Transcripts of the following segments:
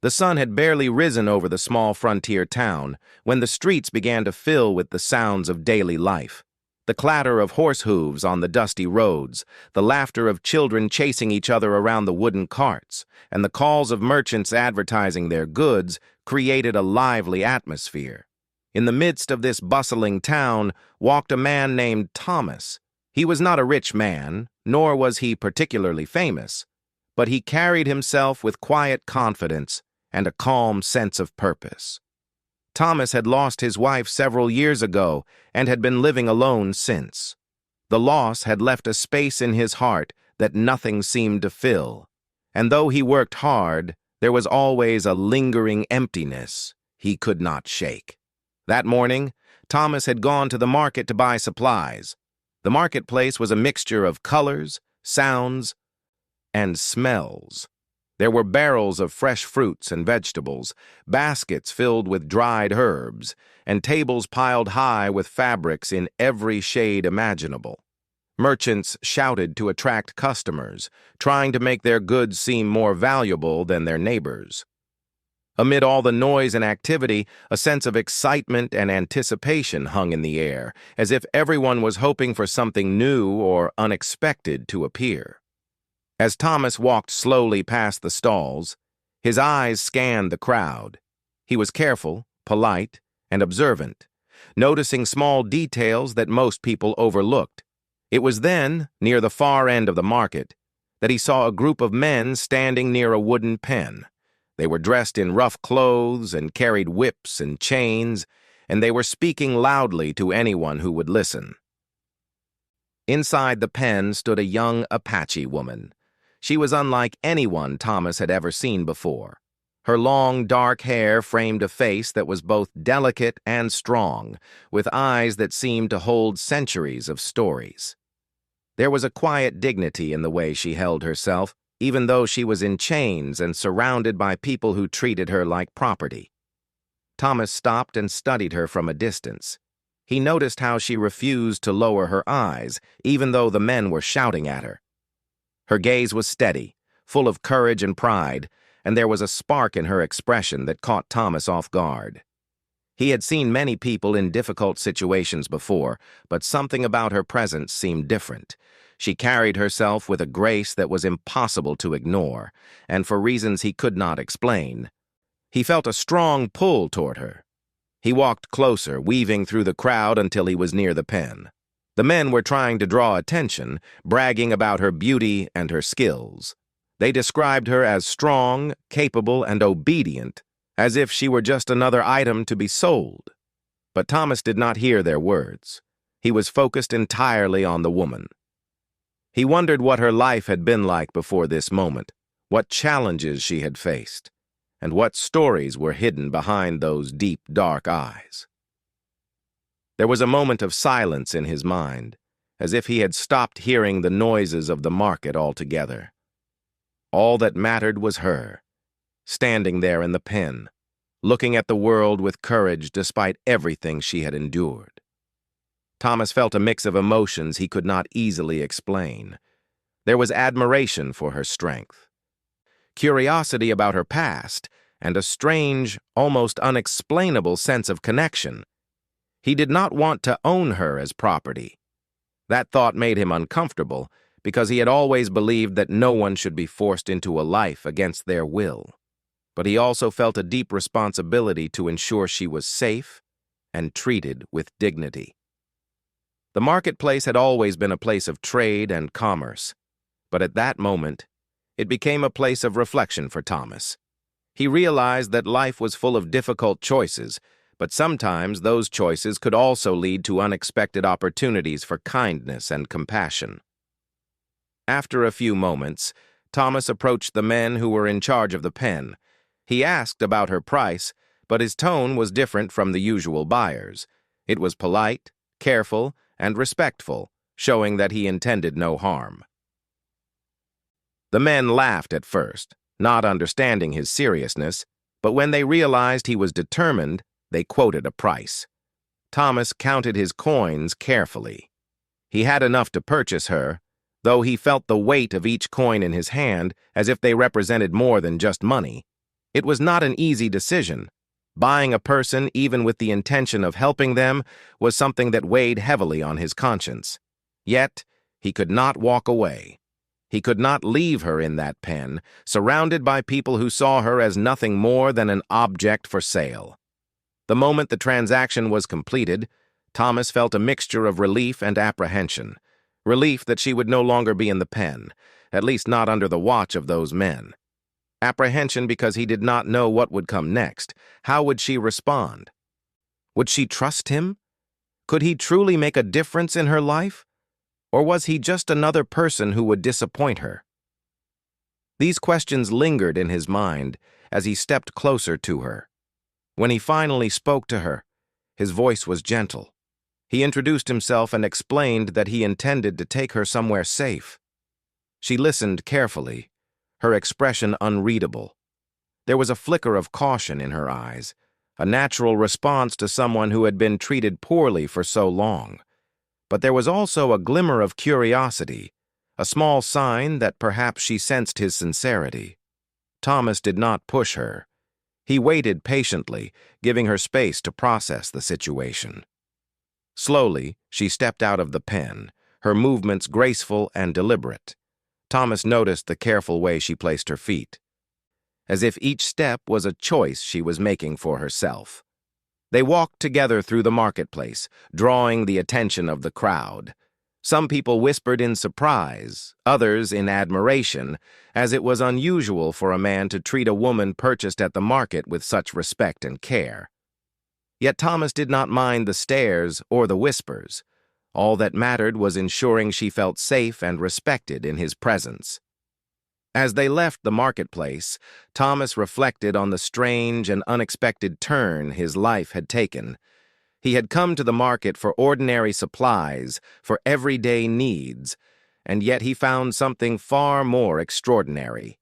The sun had barely risen over the small frontier town when the streets began to fill with the sounds of daily life. The clatter of horse hooves on the dusty roads, the laughter of children chasing each other around the wooden carts, and the calls of merchants advertising their goods created a lively atmosphere. In the midst of this bustling town walked a man named Thomas. He was not a rich man, nor was he particularly famous, but he carried himself with quiet confidence and a calm sense of purpose. Thomas had lost his wife several years ago and had been living alone since. The loss had left a space in his heart that nothing seemed to fill, and though he worked hard, there was always a lingering emptiness he could not shake. That morning, Thomas had gone to the market to buy supplies. The marketplace was a mixture of colors, sounds, and smells. There were barrels of fresh fruits and vegetables, baskets filled with dried herbs, and tables piled high with fabrics in every shade imaginable. Merchants shouted to attract customers, trying to make their goods seem more valuable than their neighbors. Amid all the noise and activity, a sense of excitement and anticipation hung in the air, as if everyone was hoping for something new or unexpected to appear. As Thomas walked slowly past the stalls, his eyes scanned the crowd. He was careful, polite, and observant, noticing small details that most people overlooked. It was then, near the far end of the market, that he saw a group of men standing near a wooden pen. They were dressed in rough clothes and carried whips and chains, and they were speaking loudly to anyone who would listen. Inside the pen stood a young Apache woman. She was unlike anyone Thomas had ever seen before. Her long, dark hair framed a face that was both delicate and strong, with eyes that seemed to hold centuries of stories. There was a quiet dignity in the way she held herself, even though she was in chains and surrounded by people who treated her like property. Thomas stopped and studied her from a distance. He noticed how she refused to lower her eyes, even though the men were shouting at her. Her gaze was steady, full of courage and pride, and there was a spark in her expression that caught Thomas off guard. He had seen many people in difficult situations before, but something about her presence seemed different. She carried herself with a grace that was impossible to ignore, and for reasons he could not explain. He felt a strong pull toward her. He walked closer, weaving through the crowd until he was near the pen. The men were trying to draw attention, bragging about her beauty and her skills. They described her as strong, capable, and obedient, as if she were just another item to be sold. But Thomas did not hear their words. He was focused entirely on the woman. He wondered what her life had been like before this moment, what challenges she had faced, and what stories were hidden behind those deep, dark eyes. There was a moment of silence in his mind, as if he had stopped hearing the noises of the market altogether. All that mattered was her, standing there in the pen, looking at the world with courage despite everything she had endured. Thomas felt a mix of emotions he could not easily explain. There was admiration for her strength, curiosity about her past, and a strange, almost unexplainable sense of connection. He did not want to own her as property. That thought made him uncomfortable, because he had always believed that no one should be forced into a life against their will. But he also felt a deep responsibility to ensure she was safe and treated with dignity. The marketplace had always been a place of trade and commerce, but at that moment, it became a place of reflection for Thomas. He realized that life was full of difficult choices, but sometimes those choices could also lead to unexpected opportunities for kindness and compassion. After a few moments, Thomas approached the men who were in charge of the pen. He asked about her price, but his tone was different from the usual buyers. It was polite, careful, and respectful, showing that he intended no harm. The men laughed at first, not understanding his seriousness, but when they realized he was determined, they quoted a price. Thomas counted his coins carefully. He had enough to purchase her, though he felt the weight of each coin in his hand as if they represented more than just money. It was not an easy decision. Buying a person, even with the intention of helping them, was something that weighed heavily on his conscience. Yet, he could not walk away. He could not leave her in that pen, surrounded by people who saw her as nothing more than an object for sale. The moment the transaction was completed, Thomas felt a mixture of relief and apprehension. Relief that she would no longer be in the pen, at least not under the watch of those men. Apprehension because he did not know what would come next. How would she respond? Would she trust him? Could he truly make a difference in her life? Or was he just another person who would disappoint her? These questions lingered in his mind as he stepped closer to her. When he finally spoke to her, his voice was gentle. He introduced himself and explained that he intended to take her somewhere safe. She listened carefully, her expression unreadable. There was a flicker of caution in her eyes, a natural response to someone who had been treated poorly for so long. But there was also a glimmer of curiosity, a small sign that perhaps she sensed his sincerity. Thomas did not push her. He waited patiently, giving her space to process the situation. Slowly, she stepped out of the pen, her movements graceful and deliberate. Thomas noticed the careful way she placed her feet, as if each step was a choice she was making for herself. They walked together through the marketplace, drawing the attention of the crowd. Some people whispered in surprise, others in admiration, as it was unusual for a man to treat a woman purchased at the market with such respect and care. Yet Thomas did not mind the stares or the whispers. All that mattered was ensuring she felt safe and respected in his presence. As they left the marketplace, Thomas reflected on the strange and unexpected turn his life had taken. He had come to the market for ordinary supplies, for everyday needs, and yet he found something far more extraordinary.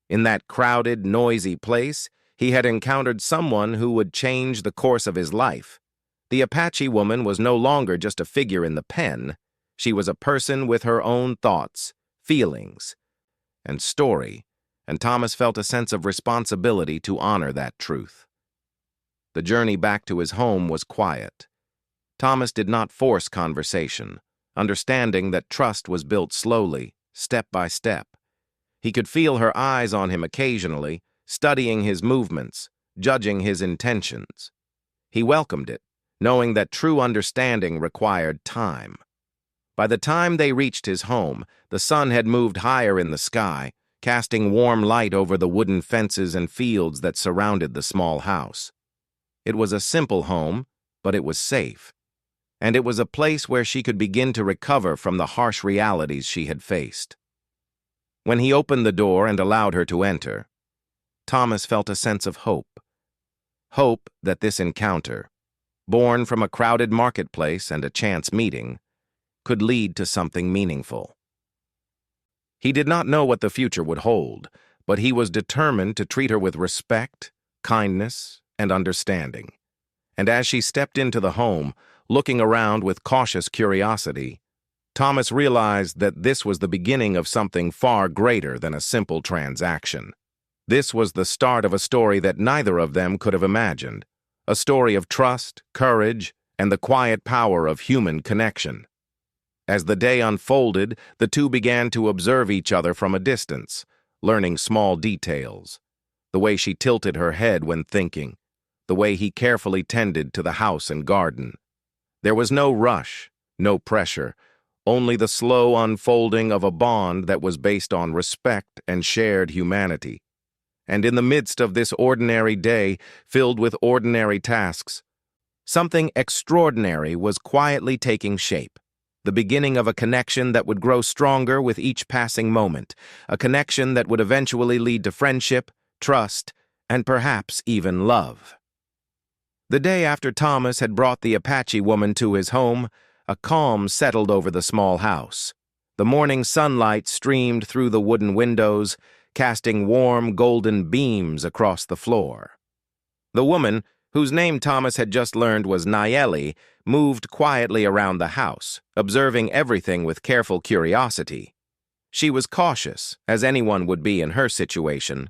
In that crowded, noisy place, he had encountered someone who would change the course of his life. The Apache woman was no longer just a figure in the pen. She was a person with her own thoughts, feelings, and story, and Thomas felt a sense of responsibility to honor that truth. The journey back to his home was quiet. Thomas did not force conversation, understanding that trust was built slowly, step by step. He could feel her eyes on him occasionally, studying his movements, judging his intentions. He welcomed it, knowing that true understanding required time. By the time they reached his home, the sun had moved higher in the sky, casting warm light over the wooden fences and fields that surrounded the small house. It was a simple home, but it was safe. And it was a place where she could begin to recover from the harsh realities she had faced. When he opened the door and allowed her to enter, Thomas felt a sense of hope. Hope that this encounter, born from a crowded marketplace and a chance meeting, could lead to something meaningful. He did not know what the future would hold, but he was determined to treat her with respect, kindness, and understanding. And as she stepped into the home, looking around with cautious curiosity, Thomas realized that this was the beginning of something far greater than a simple transaction. This was the start of a story that neither of them could have imagined, a story of trust, courage, and the quiet power of human connection. As the day unfolded, the two began to observe each other from a distance, learning small details. The way she tilted her head when thinking, the way he carefully tended to the house and garden. There was no rush, no pressure, only the slow unfolding of a bond that was based on respect and shared humanity. And in the midst of this ordinary day, filled with ordinary tasks, something extraordinary was quietly taking shape. The beginning of a connection that would grow stronger with each passing moment, a connection that would eventually lead to friendship, trust, and perhaps even love. The day after Thomas had brought the Apache woman to his home, a calm settled over the small house. The morning sunlight streamed through the wooden windows, casting warm golden beams across the floor. The woman, whose name Thomas had just learned was Nayeli, moved quietly around the house, observing everything with careful curiosity. She was cautious, as anyone would be in her situation,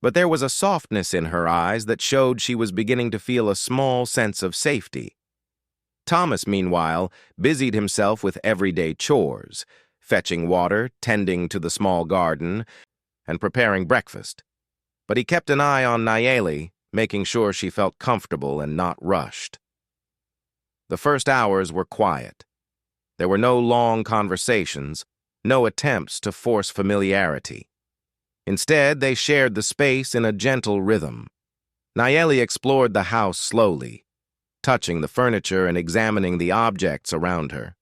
but there was a softness in her eyes that showed she was beginning to feel a small sense of safety. Thomas, meanwhile, busied himself with everyday chores, fetching water, tending to the small garden, and preparing breakfast. But he kept an eye on Nayeli, making sure she felt comfortable and not rushed. The first hours were quiet. There were no long conversations, no attempts to force familiarity. Instead, they shared the space in a gentle rhythm. Nayeli explored the house slowly, touching the furniture and examining the objects around her.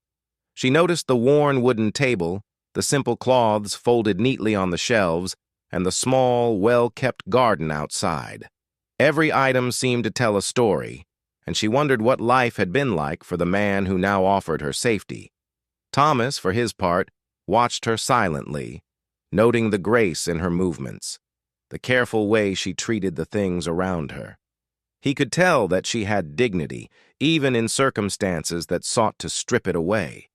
She noticed the worn wooden table, the simple cloths folded neatly on the shelves, and the small, well-kept garden outside. Every item seemed to tell a story, and she wondered what life had been like for the man who now offered her safety. Thomas, for his part, watched her silently, noting the grace in her movements, the careful way she treated the things around her. He could tell that she had dignity, even in circumstances that sought to strip it away.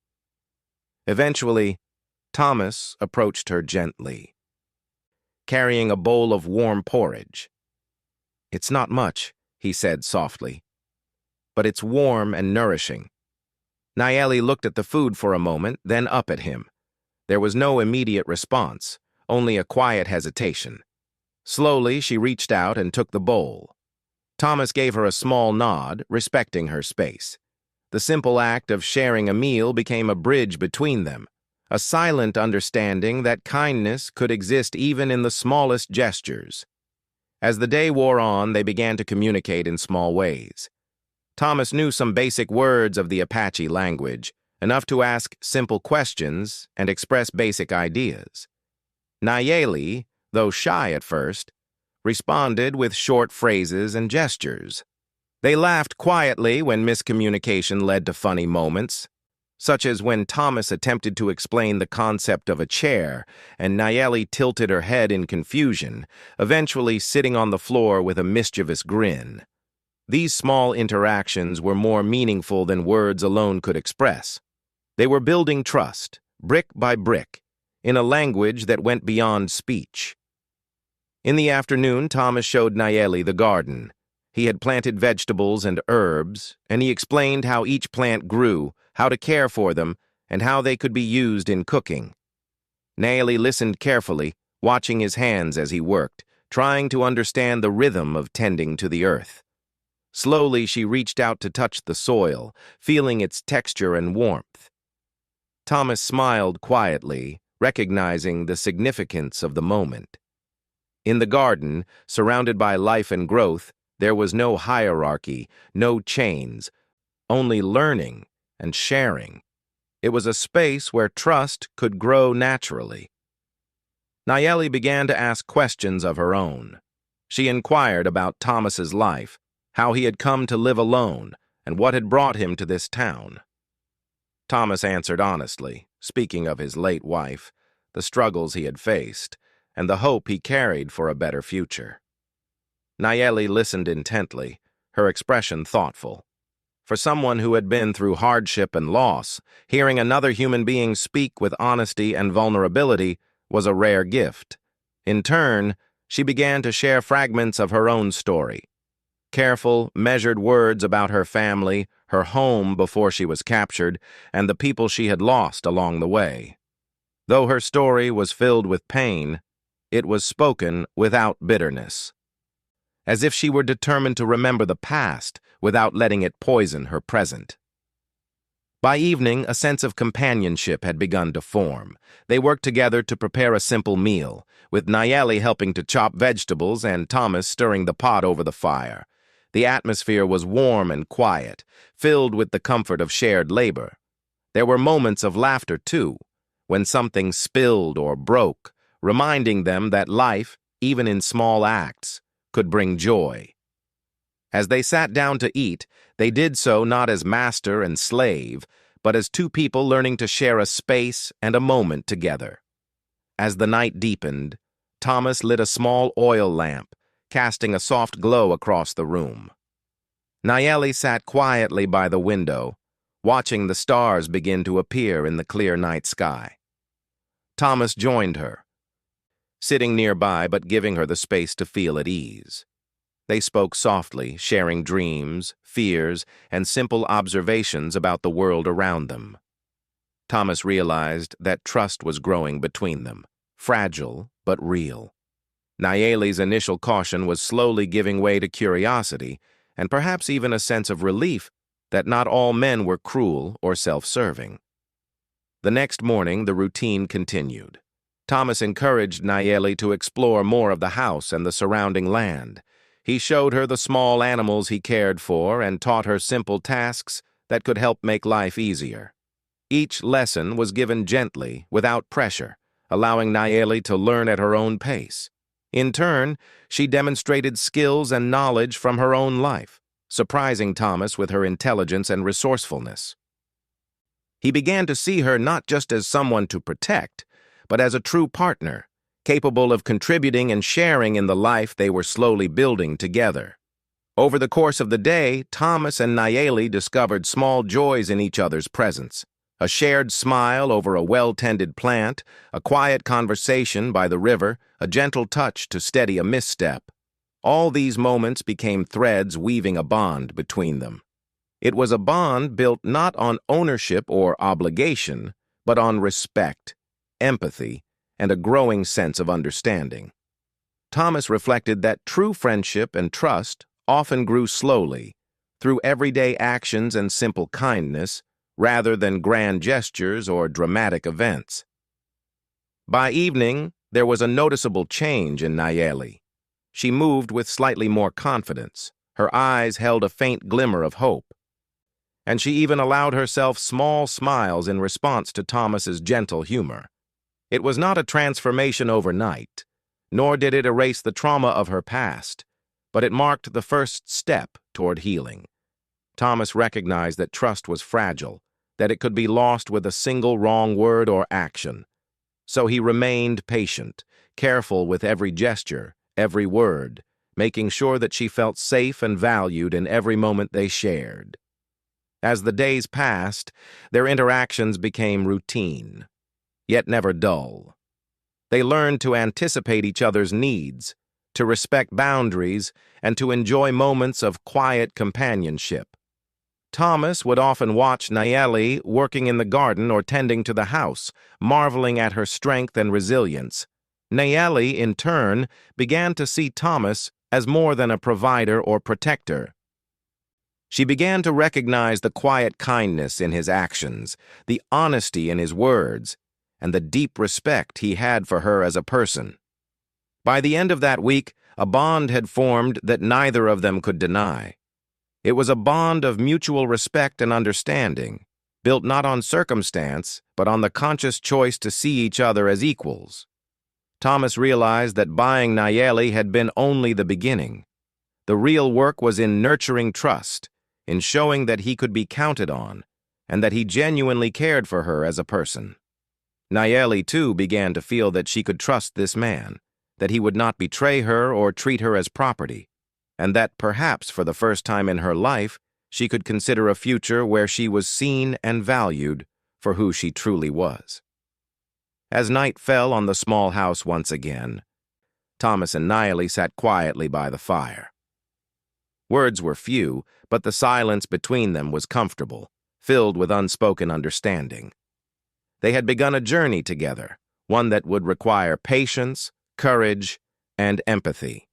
Eventually, Thomas approached her gently, carrying a bowl of warm porridge. "It's not much," he said softly, "but it's warm and nourishing." Nayeli looked at the food for a moment, then up at him. There was no immediate response, only a quiet hesitation. Slowly, she reached out and took the bowl. Thomas gave her a small nod, respecting her space. The simple act of sharing a meal became a bridge between them, a silent understanding that kindness could exist even in the smallest gestures. As the day wore on, they began to communicate in small ways. Thomas knew some basic words of the Apache language, enough to ask simple questions and express basic ideas. Nayeli, though shy at first, responded with short phrases and gestures. They laughed quietly when miscommunication led to funny moments, such as when Thomas attempted to explain the concept of a chair and Nayeli tilted her head in confusion, eventually sitting on the floor with a mischievous grin. These small interactions were more meaningful than words alone could express. They were building trust, brick by brick, in a language that went beyond speech. In the afternoon, Thomas showed Nayeli the garden. He had planted vegetables and herbs, and he explained how each plant grew, how to care for them, and how they could be used in cooking. Nayeli listened carefully, watching his hands as he worked, trying to understand the rhythm of tending to the earth. Slowly, she reached out to touch the soil, feeling its texture and warmth. Thomas smiled quietly, recognizing the significance of the moment. In the garden, surrounded by life and growth, there was no hierarchy, no chains, only learning and sharing. It was a space where trust could grow naturally. Nayeli began to ask questions of her own. She inquired about Thomas's life, how he had come to live alone, and what had brought him to this town. Thomas answered honestly, speaking of his late wife, the struggles he had faced, and the hope he carried for a better future. Nayeli listened intently, her expression thoughtful. For someone who had been through hardship and loss, hearing another human being speak with honesty and vulnerability was a rare gift. In turn, she began to share fragments of her own story. Careful, measured words about her family, her home before she was captured, and the people she had lost along the way. Though her story was filled with pain, it was spoken without bitterness, as if she were determined to remember the past without letting it poison her present. By evening, a sense of companionship had begun to form. They worked together to prepare a simple meal, with Nayeli helping to chop vegetables and Thomas stirring the pot over the fire. The atmosphere was warm and quiet, filled with the comfort of shared labor. There were moments of laughter, too, when something spilled or broke, reminding them that life, even in small acts, could bring joy. As they sat down to eat, they did so not as master and slave, but as two people learning to share a space and a moment together. As the night deepened, Thomas lit a small oil lamp, casting a soft glow across the room. Nayeli sat quietly by the window, watching the stars begin to appear in the clear night sky. Thomas joined her, sitting nearby but giving her the space to feel at ease. They spoke softly, sharing dreams, fears, and simple observations about the world around them. Thomas realized that trust was growing between them, fragile but real. Nayeli's initial caution was slowly giving way to curiosity, and perhaps even a sense of relief that not all men were cruel or self-serving. The next morning, the routine continued. Thomas encouraged Nayeli to explore more of the house and the surrounding land. He showed her the small animals he cared for and taught her simple tasks that could help make life easier. Each lesson was given gently, without pressure, allowing Nayeli to learn at her own pace. In turn, she demonstrated skills and knowledge from her own life, surprising Thomas with her intelligence and resourcefulness. He began to see her not just as someone to protect, but as a true partner, capable of contributing and sharing in the life they were slowly building together. Over the course of the day, Thomas and Nayeli discovered small joys in each other's presence. A shared smile over a well-tended plant, a quiet conversation by the river, a gentle touch to steady a misstep. All these moments became threads weaving a bond between them. It was a bond built not on ownership or obligation, but on respect, empathy, and a growing sense of understanding. Thomas reflected that true friendship and trust often grew slowly, through everyday actions and simple kindness, rather than grand gestures or dramatic events. By evening, there was a noticeable change in Nayeli. She moved with slightly more confidence. Her eyes held a faint glimmer of hope. And she even allowed herself small smiles in response to Thomas's gentle humor. It was not a transformation overnight, nor did it erase the trauma of her past, but it marked the first step toward healing. Thomas recognized that trust was fragile, that it could be lost with a single wrong word or action. So he remained patient, careful with every gesture, every word, making sure that she felt safe and valued in every moment they shared. As the days passed, their interactions became routine, yet never dull. They learned to anticipate each other's needs, to respect boundaries, and to enjoy moments of quiet companionship. Thomas would often watch Nayeli working in the garden or tending to the house, marveling at her strength and resilience. Nayeli, in turn, began to see Thomas as more than a provider or protector. She began to recognize the quiet kindness in his actions, the honesty in his words, and the deep respect he had for her as a person. By the end of that week, a bond had formed that neither of them could deny. It was a bond of mutual respect and understanding, built not on circumstance, but on the conscious choice to see each other as equals. Thomas realized that buying Nayeli had been only the beginning. The real work was in nurturing trust, in showing that he could be counted on, and that he genuinely cared for her as a person. Nayeli, too, began to feel that she could trust this man, that he would not betray her or treat her as property, and that perhaps for the first time in her life, she could consider a future where she was seen and valued for who she truly was. As night fell on the small house once again, Thomas and Nayeli sat quietly by the fire. Words were few, but the silence between them was comfortable, filled with unspoken understanding. They had begun a journey together, one that would require patience, courage, and empathy.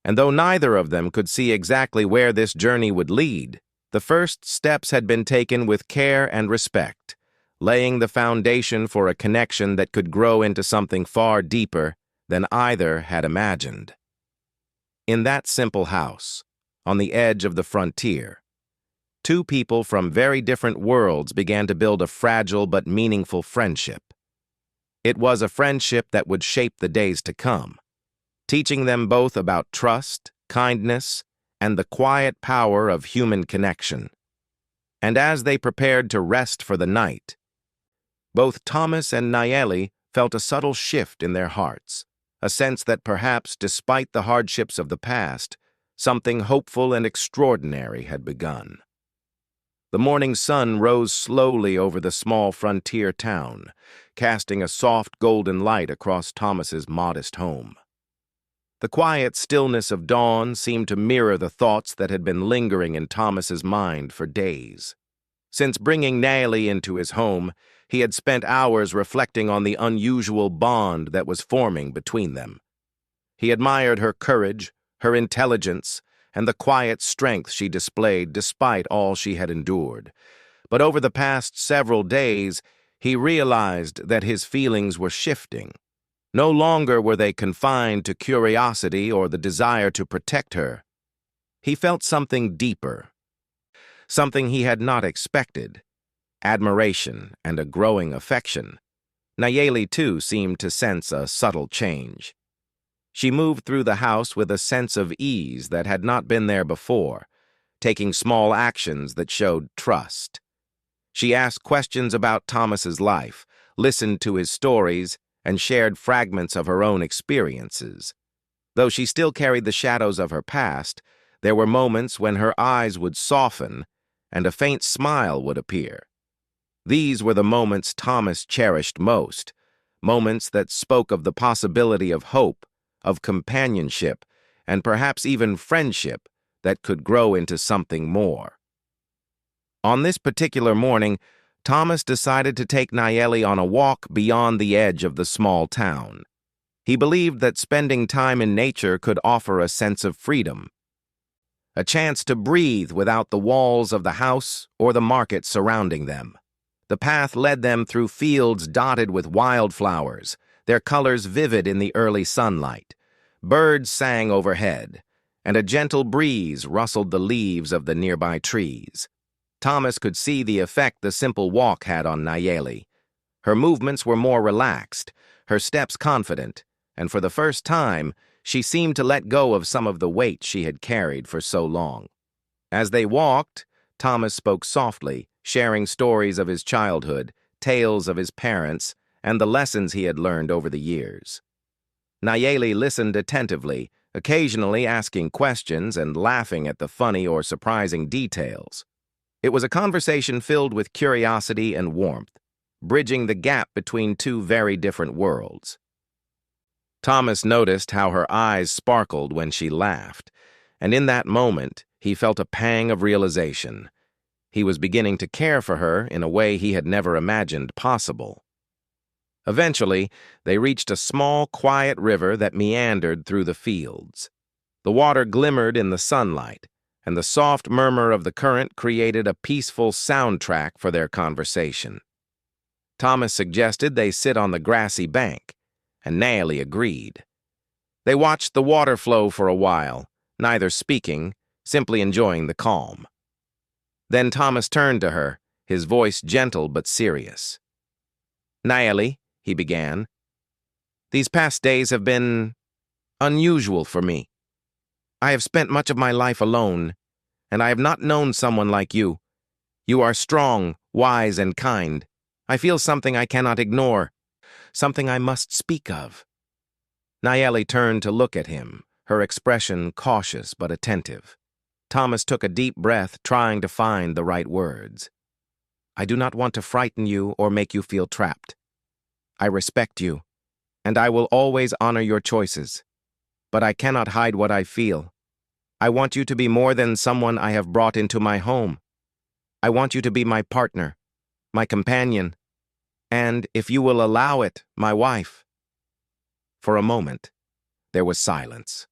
And though neither of them could see exactly where this journey would lead, the first steps had been taken with care and respect, laying the foundation for a connection that could grow into something far deeper than either had imagined. In that simple house, on the edge of the frontier, two people from very different worlds began to build a fragile but meaningful friendship. It was a friendship that would shape the days to come, teaching them both about trust, kindness, and the quiet power of human connection. And as they prepared to rest for the night, both Thomas and Nayeli felt a subtle shift in their hearts, a sense that perhaps, despite the hardships of the past, something hopeful and extraordinary had begun. The morning sun rose slowly over the small frontier town, casting a soft golden light across Thomas's modest home. The quiet stillness of dawn seemed to mirror the thoughts that had been lingering in Thomas's mind for days. Since bringing Nellie into his home, he had spent hours reflecting on the unusual bond that was forming between them. He admired her courage, her intelligence, and the quiet strength she displayed despite all she had endured. But over the past several days, he realized that his feelings were shifting. No longer were they confined to curiosity or the desire to protect her. He felt something deeper, something he had not expected: admiration and a growing affection. Nayeli, too, seemed to sense a subtle change. She moved through the house with a sense of ease that had not been there before, taking small actions that showed trust. She asked questions about Thomas's life, listened to his stories, and shared fragments of her own experiences. Though she still carried the shadows of her past, there were moments when her eyes would soften and a faint smile would appear. These were the moments Thomas cherished most, moments that spoke of the possibility of hope, of companionship, and perhaps even friendship that could grow into something more. On this particular morning, Thomas decided to take Nayeli on a walk beyond the edge of the small town. He believed that spending time in nature could offer a sense of freedom, a chance to breathe without the walls of the house or the market surrounding them. The path led them through fields dotted with wildflowers, their colors vivid in the early sunlight. Birds sang overhead, and a gentle breeze rustled the leaves of the nearby trees. Thomas could see the effect the simple walk had on Nayeli. Her movements were more relaxed, her steps confident, and for the first time, she seemed to let go of some of the weight she had carried for so long. As they walked, Thomas spoke softly, sharing stories of his childhood, tales of his parents, and the lessons he had learned over the years. Nayeli listened attentively, occasionally asking questions and laughing at the funny or surprising details. It was a conversation filled with curiosity and warmth, bridging the gap between two very different worlds. Thomas noticed how her eyes sparkled when she laughed, and in that moment, he felt a pang of realization. He was beginning to care for her in a way he had never imagined possible. Eventually, they reached a small, quiet river that meandered through the fields. The water glimmered in the sunlight, and the soft murmur of the current created a peaceful soundtrack for their conversation. Thomas suggested they sit on the grassy bank, and Nayeli agreed. They watched the water flow for a while, neither speaking, simply enjoying the calm. Then Thomas turned to her, his voice gentle but serious. "Nayeli," he began, "these past days have been unusual for me. I have spent much of my life alone, and I have not known someone like you. You are strong, wise, and kind. I feel something I cannot ignore, something I must speak of." Nayeli turned to look at him, her expression cautious but attentive. Thomas took a deep breath, trying to find the right words. "I do not want to frighten you or make you feel trapped. I respect you, and I will always honor your choices. But I cannot hide what I feel. I want you to be more than someone I have brought into my home. I want you to be my partner, my companion, and, if you will allow it, my wife." For a moment, there was silence.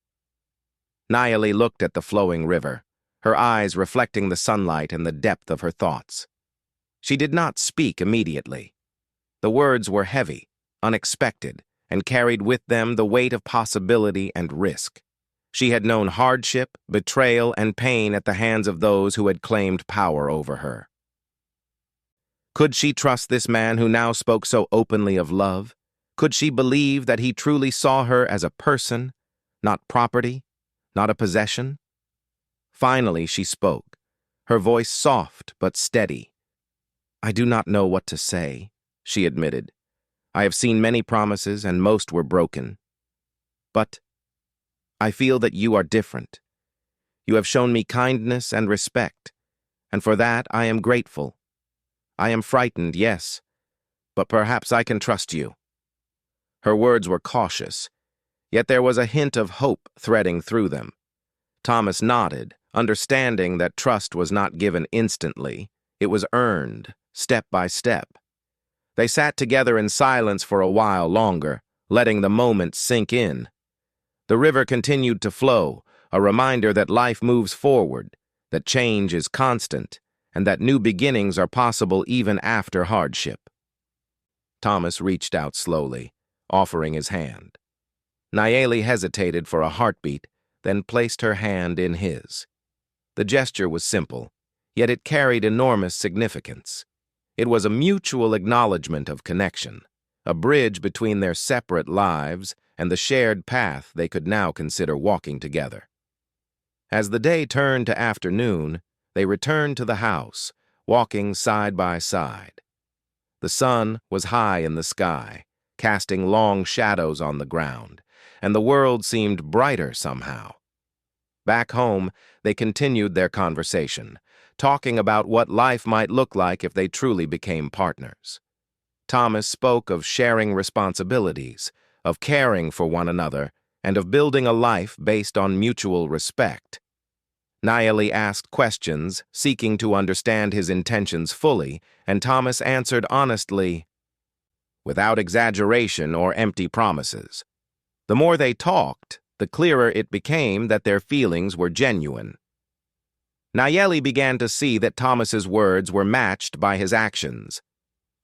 Nayeli looked at the flowing river, her eyes reflecting the sunlight and the depth of her thoughts. She did not speak immediately. The words were heavy, unexpected, and carried with them the weight of possibility and risk. She had known hardship, betrayal, and pain at the hands of those who had claimed power over her. Could she trust this man who now spoke so openly of love? Could she believe that he truly saw her as a person, not property, not a possession? Finally, she spoke, her voice soft but steady. "I do not know what to say," she admitted. "I have seen many promises, and most were broken. But I feel that you are different. You have shown me kindness and respect, and for that I am grateful. I am frightened, yes, but perhaps I can trust you." Her words were cautious, yet there was a hint of hope threading through them. Thomas nodded, understanding that trust was not given instantly. It was earned, step by step. They sat together in silence for a while longer, letting the moment sink in. The river continued to flow, a reminder that life moves forward, that change is constant, and that new beginnings are possible even after hardship. Thomas reached out slowly, offering his hand. Nayeli hesitated for a heartbeat, then placed her hand in his. The gesture was simple, yet it carried enormous significance. It was a mutual acknowledgement of connection, a bridge between their separate lives and the shared path they could now consider walking together. As the day turned to afternoon, they returned to the house, walking side by side. The sun was high in the sky, casting long shadows on the ground, and the world seemed brighter somehow. Back home, they continued their conversation, talking about what life might look like if they truly became partners. Thomas spoke of sharing responsibilities, of caring for one another, and of building a life based on mutual respect. Nayeli asked questions, seeking to understand his intentions fully, and Thomas answered honestly, without exaggeration or empty promises. The more they talked, the clearer it became that their feelings were genuine. Nayeli began to see that Thomas's words were matched by his actions.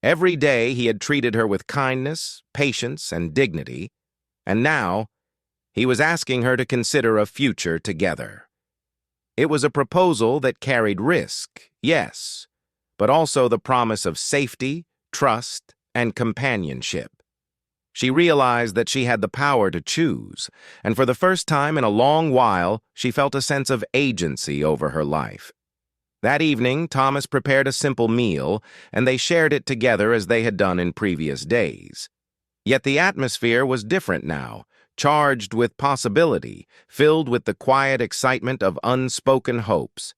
Every day he had treated her with kindness, patience, and dignity, and now he was asking her to consider a future together. It was a proposal that carried risk, yes, but also the promise of safety, trust, and companionship. She realized that she had the power to choose, and for the first time in a long while, she felt a sense of agency over her life. That evening, Thomas prepared a simple meal, and they shared it together as they had done in previous days. Yet the atmosphere was different now, charged with possibility, filled with the quiet excitement of unspoken hopes.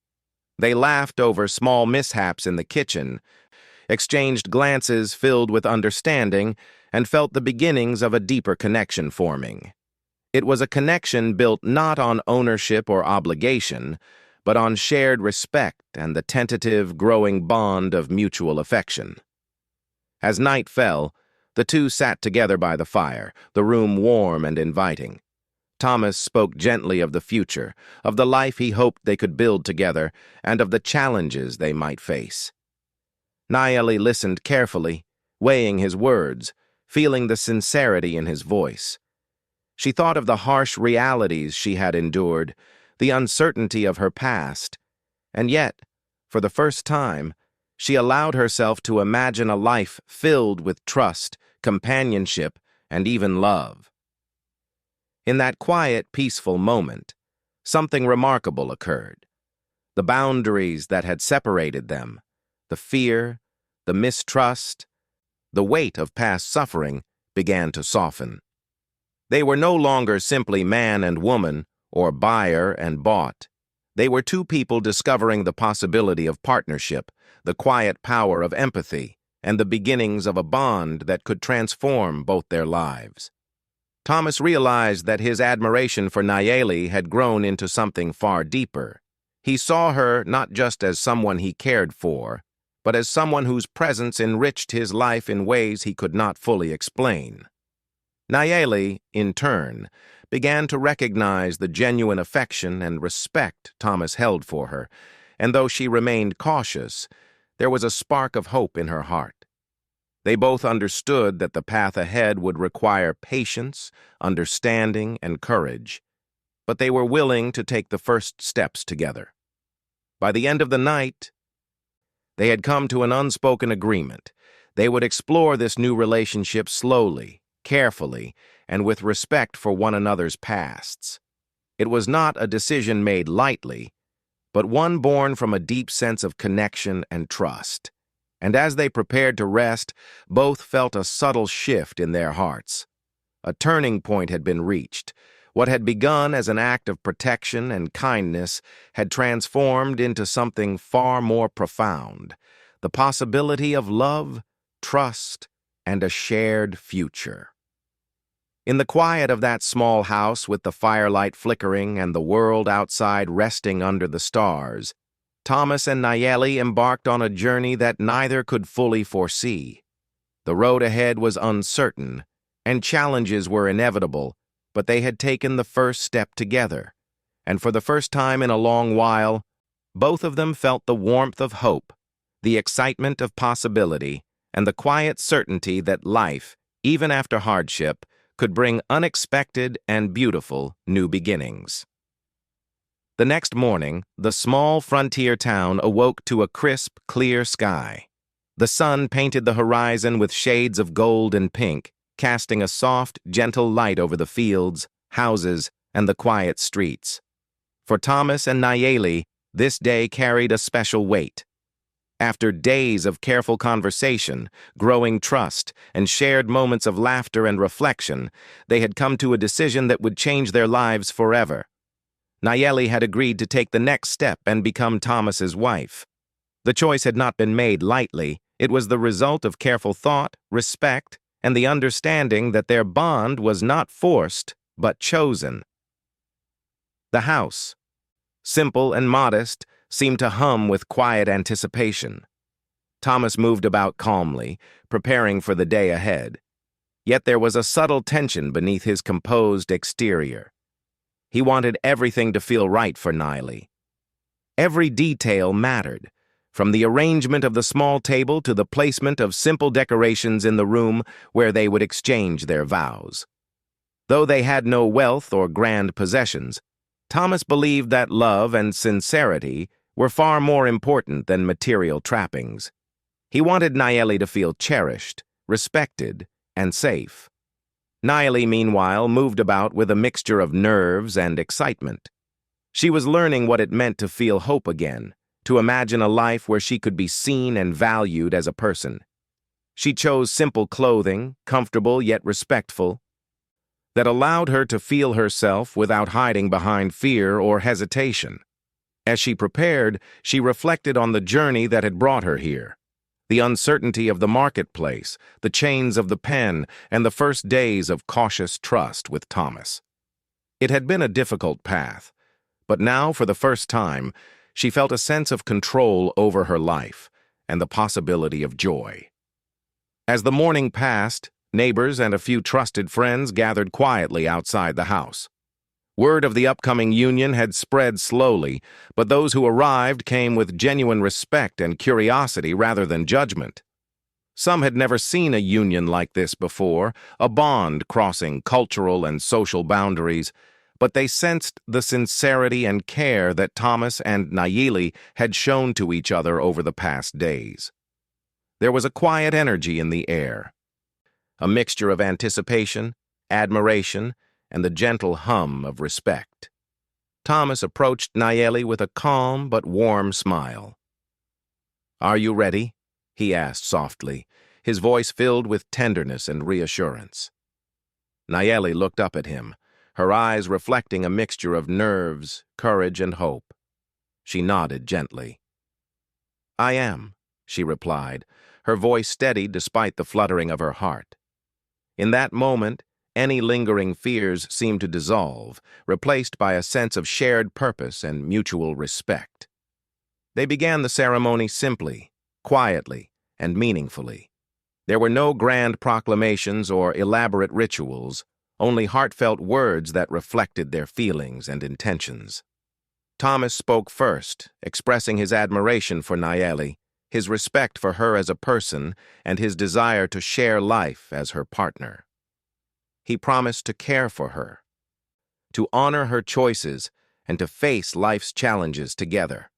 They laughed over small mishaps in the kitchen, exchanged glances filled with understanding, and felt the beginnings of a deeper connection forming. It was a connection built not on ownership or obligation, but on shared respect and the tentative, growing bond of mutual affection. As night fell, the two sat together by the fire, the room warm and inviting. Thomas spoke gently of the future, of the life he hoped they could build together, and of the challenges they might face. Nayeli listened carefully, weighing his words, feeling the sincerity in his voice. She thought of the harsh realities she had endured, the uncertainty of her past, and yet, for the first time, she allowed herself to imagine a life filled with trust, companionship, and even love. In that quiet, peaceful moment, something remarkable occurred. The boundaries that had separated them, the fear, the mistrust, the weight of past suffering began to soften. They were no longer simply man and woman, or buyer and bought. They were two people discovering the possibility of partnership, the quiet power of empathy, and the beginnings of a bond that could transform both their lives. Thomas realized that his admiration for Nayeli had grown into something far deeper. He saw her not just as someone he cared for, but as someone whose presence enriched his life in ways he could not fully explain. Nayeli, in turn, began to recognize the genuine affection and respect Thomas held for her, and though she remained cautious, there was a spark of hope in her heart. They both understood that the path ahead would require patience, understanding, and courage, but they were willing to take the first steps together. By the end of the night, they had come to an unspoken agreement. They would explore this new relationship slowly, carefully, and with respect for one another's pasts. It was not a decision made lightly, but one born from a deep sense of connection and trust. And as they prepared to rest, both felt a subtle shift in their hearts. A turning point had been reached, What had begun as an act of protection and kindness had transformed into something far more profound, the possibility of love, trust, and a shared future. In the quiet of that small house with the firelight flickering and the world outside resting under the stars, Thomas and Nayeli embarked on a journey that neither could fully foresee. The road ahead was uncertain, and challenges were inevitable, but they had taken the first step together, and for the first time in a long while, both of them felt the warmth of hope, the excitement of possibility, and the quiet certainty that life, even after hardship, could bring unexpected and beautiful new beginnings. The next morning, the small frontier town awoke to a crisp, clear sky. The sun painted the horizon with shades of gold and pink, casting a soft, gentle light over the fields, houses, and the quiet streets. For Thomas and Nayeli, this day carried a special weight. After days of careful conversation, growing trust, and shared moments of laughter and reflection, they had come to a decision that would change their lives forever. Nayeli had agreed to take the next step and become Thomas's wife. The choice had not been made lightly. It was the result of careful thought, respect, and the understanding that their bond was not forced, but chosen. The house, simple and modest, seemed to hum with quiet anticipation. Thomas moved about calmly, preparing for the day ahead. Yet there was a subtle tension beneath his composed exterior. He wanted everything to feel right for Nayeli. Every detail mattered, from the arrangement of the small table to the placement of simple decorations in the room where they would exchange their vows. Though they had no wealth or grand possessions, Thomas believed that love and sincerity were far more important than material trappings. He wanted Nayeli to feel cherished, respected, and safe. Nayeli, meanwhile, moved about with a mixture of nerves and excitement. She was learning what it meant to feel hope again, to imagine a life where she could be seen and valued as a person. She chose simple clothing, comfortable yet respectful, that allowed her to feel herself without hiding behind fear or hesitation. As she prepared, she reflected on the journey that had brought her here. The uncertainty of the marketplace, the chains of the pen, and the first days of cautious trust with Thomas. It had been a difficult path, but now, for the first time, she felt a sense of control over her life and the possibility of joy. As the morning passed, neighbors and a few trusted friends gathered quietly outside the house. Word of the upcoming union had spread slowly, but those who arrived came with genuine respect and curiosity rather than judgment. Some had never seen a union like this before, a bond crossing cultural and social boundaries, but they sensed the sincerity and care that Thomas and Nayeli had shown to each other over the past days. There was a quiet energy in the air, a mixture of anticipation, admiration, and the gentle hum of respect. Thomas approached Nayeli with a calm but warm smile. "Are you ready?" he asked softly, his voice filled with tenderness and reassurance. Nayeli looked up at him, her eyes reflecting a mixture of nerves, courage, and hope. She nodded gently. "I am," she replied, her voice steady despite the fluttering of her heart. In that moment, any lingering fears seemed to dissolve, replaced by a sense of shared purpose and mutual respect. They began the ceremony simply, quietly, and meaningfully. There were no grand proclamations or elaborate rituals, only heartfelt words that reflected their feelings and intentions. Thomas spoke first, expressing his admiration for Nayeli, his respect for her as a person, and his desire to share life as her partner. He promised to care for her, to honor her choices, and to face life's challenges together.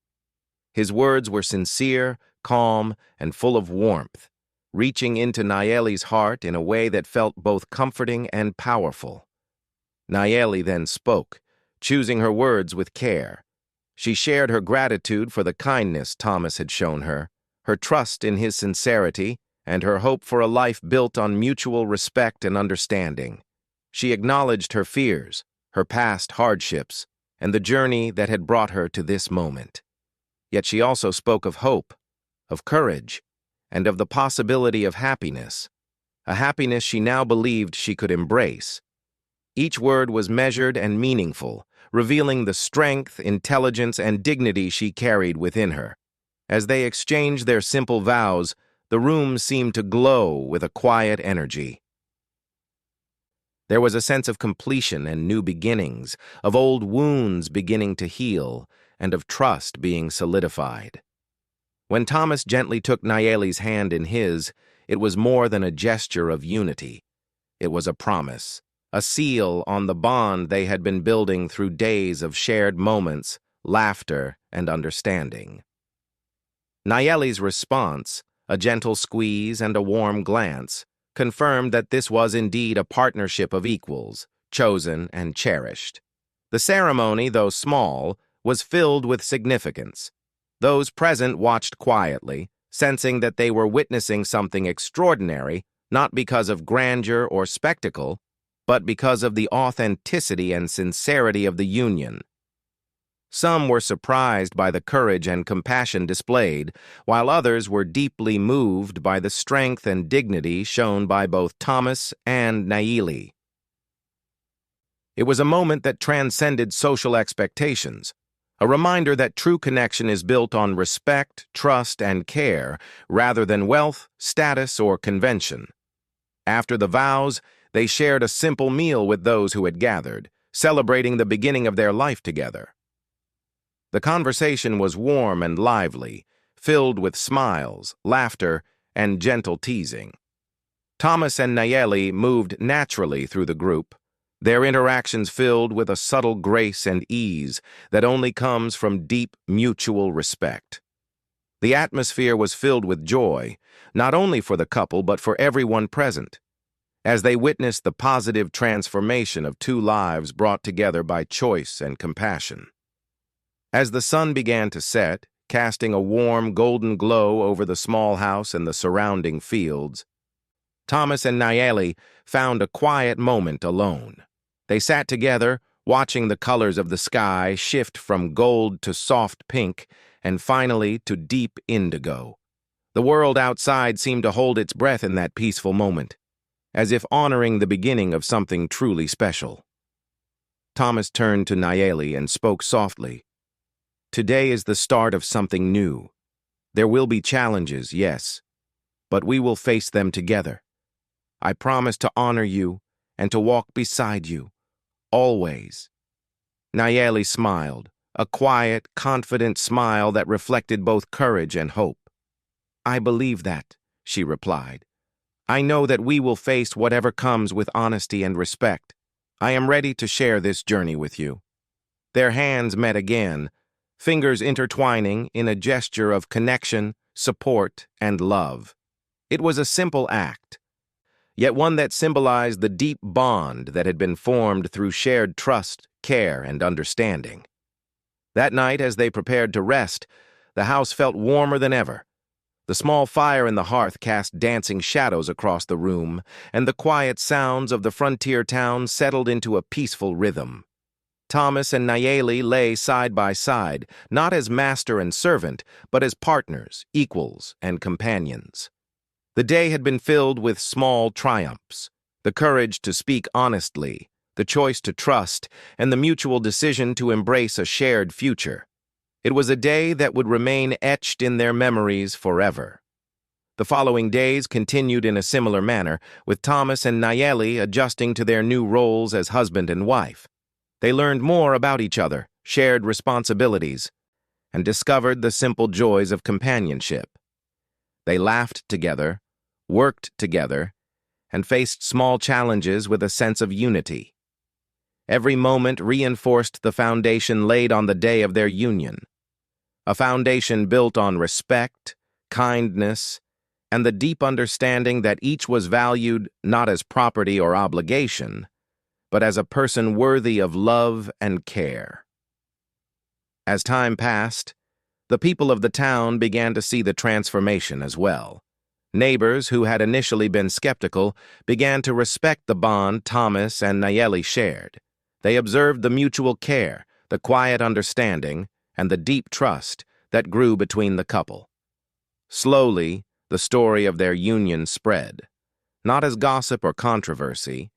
His words were sincere, calm, and full of warmth, reaching into Nayeli's heart in a way that felt both comforting and powerful. Nayeli then spoke, choosing her words with care. She shared her gratitude for the kindness Thomas had shown her, her trust in his sincerity, and her hope for a life built on mutual respect and understanding. She acknowledged her fears, her past hardships, and the journey that had brought her to this moment. Yet she also spoke of hope, of courage, and of the possibility of happiness, a happiness she now believed she could embrace. Each word was measured and meaningful, revealing the strength, intelligence, and dignity she carried within her. As they exchanged their simple vows, the room seemed to glow with a quiet energy. There was a sense of completion and new beginnings, of old wounds beginning to heal, and of trust being solidified. When Thomas gently took Nayeli's hand in his, it was more than a gesture of unity. It was a promise, a seal on the bond they had been building through days of shared moments, laughter, and understanding. Nayeli's response, a gentle squeeze and a warm glance, confirmed that this was indeed a partnership of equals, chosen and cherished. The ceremony, though small, was filled with significance. Those present watched quietly, sensing that they were witnessing something extraordinary, not because of grandeur or spectacle, but because of the authenticity and sincerity of the union. Some were surprised by the courage and compassion displayed, while others were deeply moved by the strength and dignity shown by both Thomas and Nayeli. It was a moment that transcended social expectations, a reminder that true connection is built on respect, trust, and care, rather than wealth, status, or convention. After the vows, they shared a simple meal with those who had gathered, celebrating the beginning of their life together. The conversation was warm and lively, filled with smiles, laughter, and gentle teasing. Thomas and Nayeli moved naturally through the group, their interactions filled with a subtle grace and ease that only comes from deep mutual respect. The atmosphere was filled with joy, not only for the couple but for everyone present, as they witnessed the positive transformation of two lives brought together by choice and compassion. As the sun began to set, casting a warm golden glow over the small house and the surrounding fields, Thomas and Nayeli found a quiet moment alone. They sat together, watching the colors of the sky shift from gold to soft pink and finally to deep indigo. The world outside seemed to hold its breath in that peaceful moment, as if honoring the beginning of something truly special. Thomas turned to Nayeli and spoke softly. "Today is the start of something new. There will be challenges, yes, but we will face them together. I promise to honor you and to walk beside you, always." Nayeli smiled, a quiet, confident smile that reflected both courage and hope. "I believe that," she replied. "I know that we will face whatever comes with honesty and respect. I am ready to share this journey with you." Their hands met again, fingers intertwining in a gesture of connection, support, and love. It was a simple act, yet one that symbolized the deep bond that had been formed through shared trust, care, and understanding. That night, as they prepared to rest, the house felt warmer than ever. The small fire in the hearth cast dancing shadows across the room, and the quiet sounds of the frontier town settled into a peaceful rhythm. Thomas and Nayeli lay side by side, not as master and servant, but as partners, equals, and companions. The day had been filled with small triumphs, the courage to speak honestly, the choice to trust, and the mutual decision to embrace a shared future. It was a day that would remain etched in their memories forever. The following days continued in a similar manner, with Thomas and Nayeli adjusting to their new roles as husband and wife. They learned more about each other, shared responsibilities, and discovered the simple joys of companionship. They laughed together, worked together, and faced small challenges with a sense of unity. Every moment reinforced the foundation laid on the day of their union, a foundation built on respect, kindness, and the deep understanding that each was valued not as property or obligation, but as a person worthy of love and care. As time passed, the people of the town began to see the transformation as well. Neighbors who had initially been skeptical began to respect the bond Thomas and Nayeli shared. They observed the mutual care, the quiet understanding, and the deep trust that grew between the couple. Slowly, the story of their union spread, not as gossip or controversy,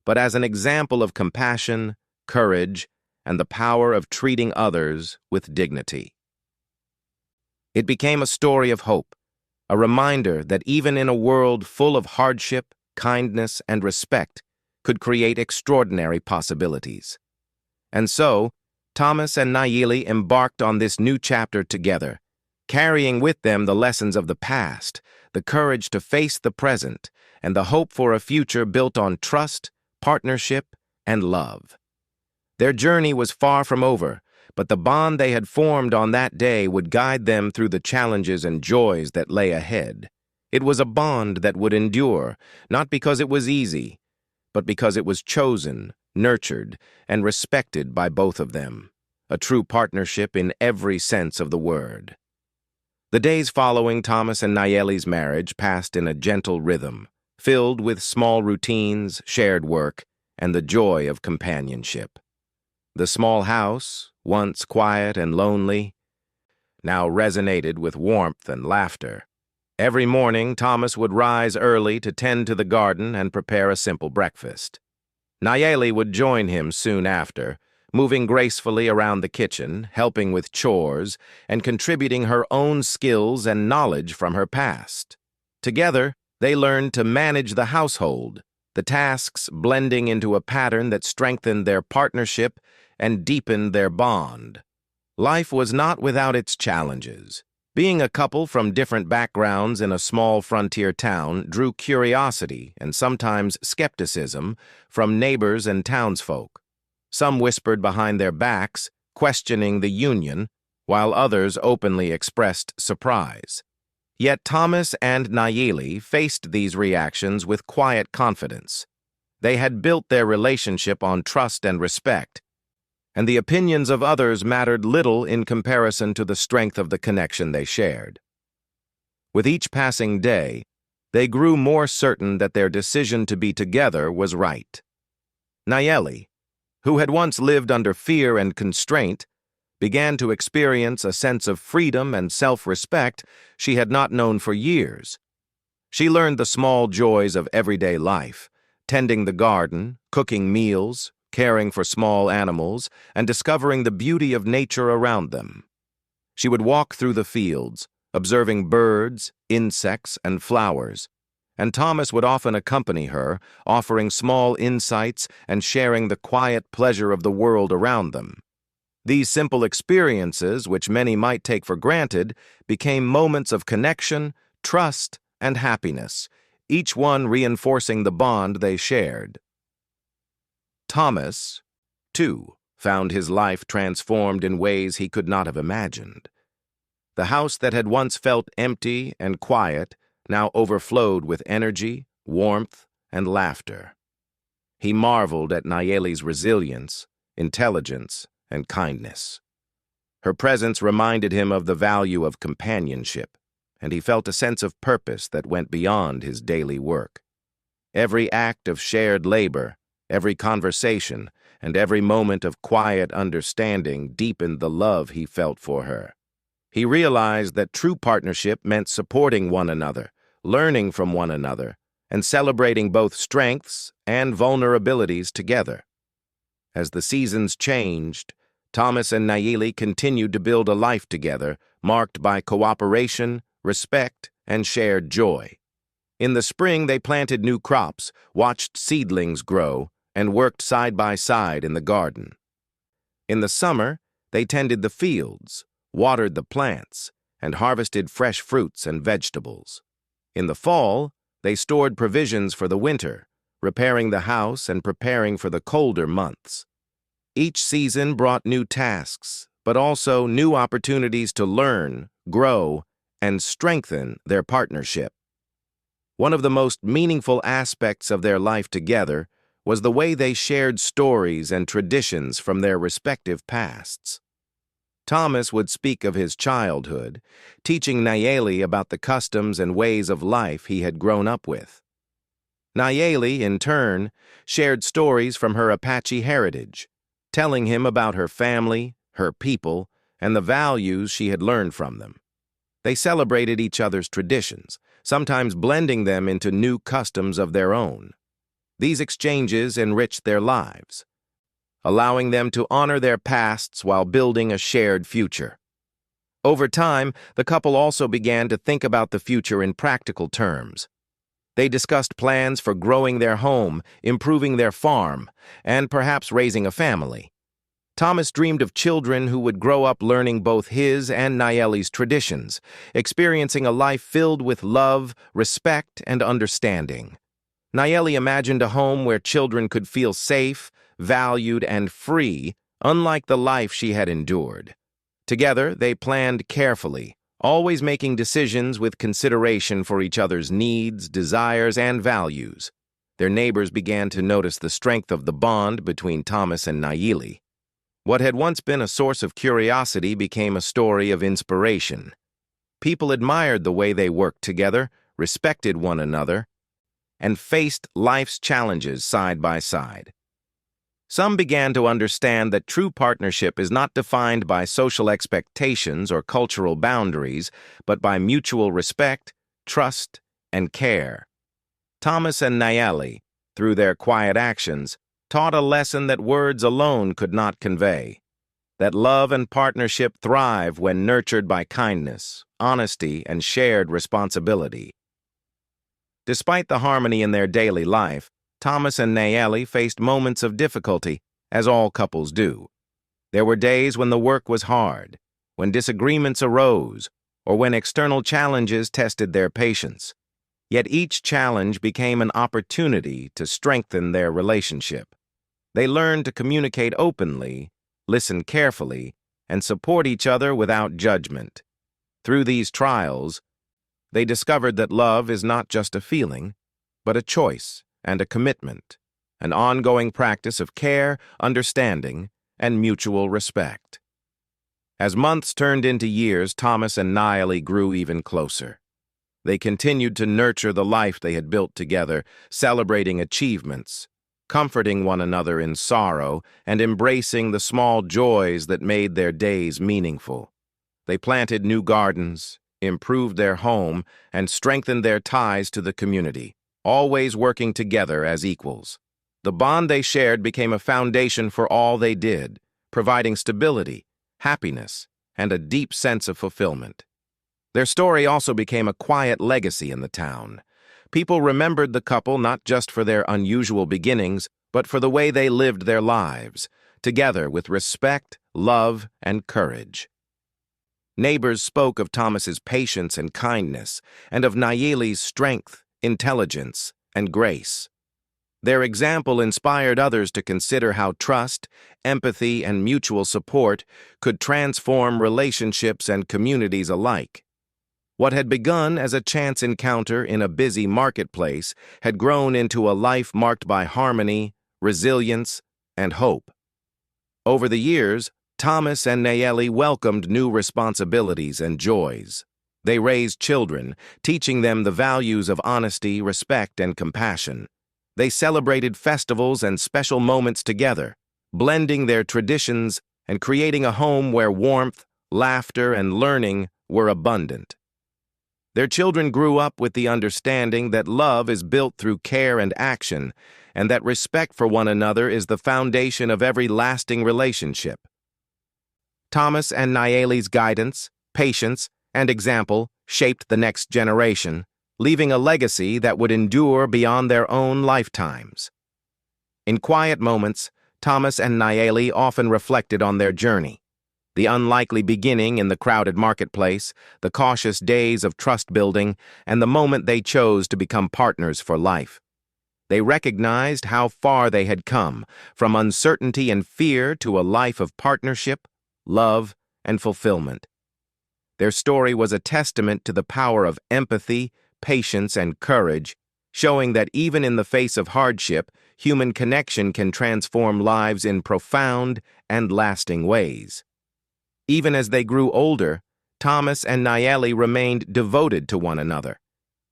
but as an example of compassion, courage, and the power of treating others with dignity. It became a story of hope, a reminder that even in a world full of hardship, kindness, and respect could create extraordinary possibilities. And so, Thomas and Nayeli embarked on this new chapter together, carrying with them the lessons of the past, the courage to face the present, and the hope for a future built on trust, partnership, and love. Their journey was far from over, but the bond they had formed on that day would guide them through the challenges and joys that lay ahead. It was a bond that would endure, not because it was easy, but because it was chosen, nurtured, and respected by both of them, a true partnership in every sense of the word. The days following Thomas and Nayeli's marriage passed in a gentle rhythm, filled with small routines, shared work, and the joy of companionship. The small house, once quiet and lonely, now resonated with warmth and laughter. Every morning, Thomas would rise early to tend to the garden and prepare a simple breakfast. Nayeli would join him soon after, moving gracefully around the kitchen, helping with chores, and contributing her own skills and knowledge from her past. Together, they learned to manage the household, the tasks blending into a pattern that strengthened their partnership and deepened their bond. Life was not without its challenges. Being a couple from different backgrounds in a small frontier town drew curiosity and sometimes skepticism from neighbors and townsfolk. Some whispered behind their backs, questioning the union, while others openly expressed surprise. Yet Thomas and Nayeli faced these reactions with quiet confidence. They had built their relationship on trust and respect, and the opinions of others mattered little in comparison to the strength of the connection they shared. With each passing day, they grew more certain that their decision to be together was right. Nayeli, who had once lived under fear and constraint, began to experience a sense of freedom and self-respect she had not known for years. She learned the small joys of everyday life, tending the garden, cooking meals, caring for small animals, and discovering the beauty of nature around them. She would walk through the fields, observing birds, insects, and flowers, and Thomas would often accompany her, offering small insights and sharing the quiet pleasure of the world around them. These simple experiences, which many might take for granted, became moments of connection, trust, and happiness, each one reinforcing the bond they shared. Thomas, too, found his life transformed in ways he could not have imagined. The house that had once felt empty and quiet now overflowed with energy, warmth, and laughter. He marveled at Nayeli's resilience, intelligence, and kindness. Her presence reminded him of the value of companionship, and he felt a sense of purpose that went beyond his daily work. Every act of shared labor, every conversation, and every moment of quiet understanding deepened the love he felt for her. He realized that true partnership meant supporting one another, learning from one another, and celebrating both strengths and vulnerabilities together. As the seasons changed, Thomas and Nayeli continued to build a life together, marked by cooperation, respect, and shared joy. In the spring, they planted new crops, watched seedlings grow, and worked side by side in the garden. In the summer, they tended the fields, watered the plants, and harvested fresh fruits and vegetables. In the fall, they stored provisions for the winter, repairing the house and preparing for the colder months. Each season brought new tasks, but also new opportunities to learn, grow, and strengthen their partnership. One of the most meaningful aspects of their life together was the way they shared stories and traditions from their respective pasts. Thomas would speak of his childhood, teaching Nayeli about the customs and ways of life he had grown up with. Nayeli, in turn, shared stories from her Apache heritage, telling him about her family, her people, and the values she had learned from them. They celebrated each other's traditions, sometimes blending them into new customs of their own. These exchanges enriched their lives, allowing them to honor their pasts while building a shared future. Over time, the couple also began to think about the future in practical terms. They discussed plans for growing their home, improving their farm, and perhaps raising a family. Thomas dreamed of children who would grow up learning both his and Nayeli's traditions, experiencing a life filled with love, respect, and understanding. Nayeli imagined a home where children could feel safe, valued, and free, unlike the life she had endured. Together, they planned carefully, always making decisions with consideration for each other's needs, desires, and values. Their neighbors began to notice the strength of the bond between Thomas and Nayeli. What had once been a source of curiosity became a story of inspiration. People admired the way they worked together, respected one another, and faced life's challenges side by side. Some began to understand that true partnership is not defined by social expectations or cultural boundaries, but by mutual respect, trust, and care. Thomas and Nayeli, through their quiet actions, taught a lesson that words alone could not convey: that love and partnership thrive when nurtured by kindness, honesty, and shared responsibility. Despite the harmony in their daily life, Thomas and Nayeli faced moments of difficulty, as all couples do. There were days when the work was hard, when disagreements arose, or when external challenges tested their patience. Yet each challenge became an opportunity to strengthen their relationship. They learned to communicate openly, listen carefully, and support each other without judgment. Through these trials, they discovered that love is not just a feeling, but a choice and a commitment, an ongoing practice of care, understanding, and mutual respect. As months turned into years, Thomas and Nayeli grew even closer. They continued to nurture the life they had built together, celebrating achievements, comforting one another in sorrow, and embracing the small joys that made their days meaningful. They planted new gardens, improved their home, and strengthened their ties to the community, always working together as equals. The bond they shared became a foundation for all they did, providing stability, happiness, and a deep sense of fulfillment. Their story also became a quiet legacy in the town. People remembered the couple not just for their unusual beginnings, but for the way they lived their lives, together with respect, love, and courage. Neighbors spoke of Thomas's patience and kindness, and of Nayeli's strength, intelligence, and grace. Their example inspired others to consider how trust, empathy, and mutual support could transform relationships and communities alike. What had begun as a chance encounter in a busy marketplace had grown into a life marked by harmony, resilience, and hope. Over the years, Thomas and Nayeli welcomed new responsibilities and joys. They raised children, teaching them the values of honesty, respect, and compassion. They celebrated festivals and special moments together, blending their traditions and creating a home where warmth, laughter, and learning were abundant. Their children grew up with the understanding that love is built through care and action, and that respect for one another is the foundation of every lasting relationship. Thomas and Nayeli's guidance, patience, and example shaped the next generation, leaving a legacy that would endure beyond their own lifetimes. In quiet moments, Thomas and Nayeli often reflected on their journey. The unlikely beginning in the crowded marketplace, the cautious days of trust-building, and the moment they chose to become partners for life. They recognized how far they had come, from uncertainty and fear to a life of partnership, love, and fulfillment. Their story was a testament to the power of empathy, patience, and courage, showing that even in the face of hardship, human connection can transform lives in profound and lasting ways. Even as they grew older, Thomas and Nayeli remained devoted to one another.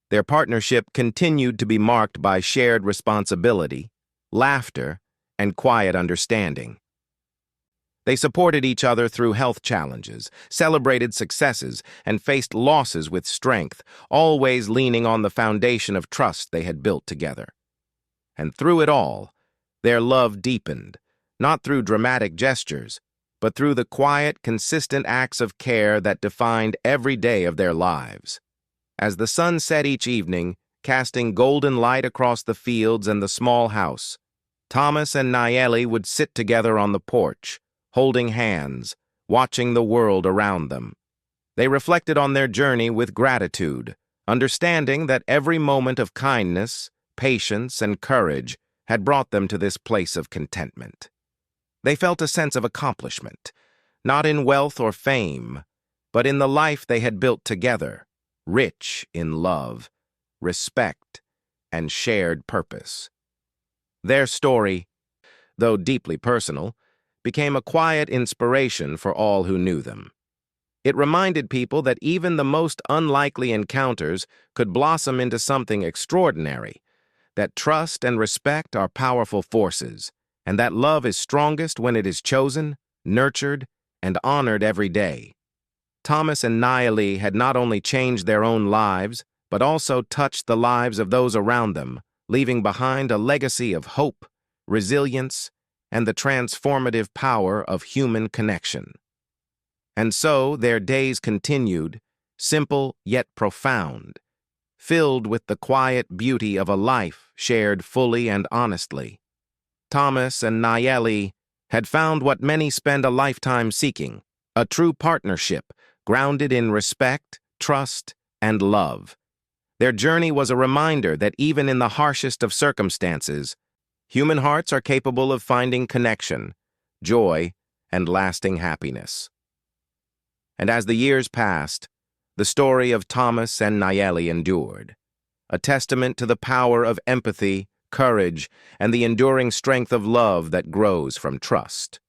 Their partnership continued to be marked by shared responsibility, laughter, and quiet understanding. They supported each other through health challenges, celebrated successes, and faced losses with strength, always leaning on the foundation of trust they had built together. And through it all, their love deepened, not through dramatic gestures, but through the quiet, consistent acts of care that defined every day of their lives. As the sun set each evening, casting golden light across the fields and the small house, Thomas and Nayeli would sit together on the porch, holding hands, watching the world around them. They reflected on their journey with gratitude, understanding that every moment of kindness, patience, and courage had brought them to this place of contentment. They felt a sense of accomplishment, not in wealth or fame, but in the life they had built together, rich in love, respect, and shared purpose. Their story, though deeply personal, became a quiet inspiration for all who knew them. It reminded people that even the most unlikely encounters could blossom into something extraordinary, that trust and respect are powerful forces, and that love is strongest when it is chosen, nurtured, and honored every day. Thomas and Nayeli had not only changed their own lives, but also touched the lives of those around them, leaving behind a legacy of hope, resilience, and the transformative power of human connection. And so their days continued, simple yet profound, filled with the quiet beauty of a life shared fully and honestly. Thomas and Nayeli had found what many spend a lifetime seeking, a true partnership grounded in respect, trust, and love. Their journey was a reminder that even in the harshest of circumstances, human hearts are capable of finding connection, joy, and lasting happiness. And as the years passed, the story of Thomas and Nayeli endured, a testament to the power of empathy, courage, and the enduring strength of love that grows from trust.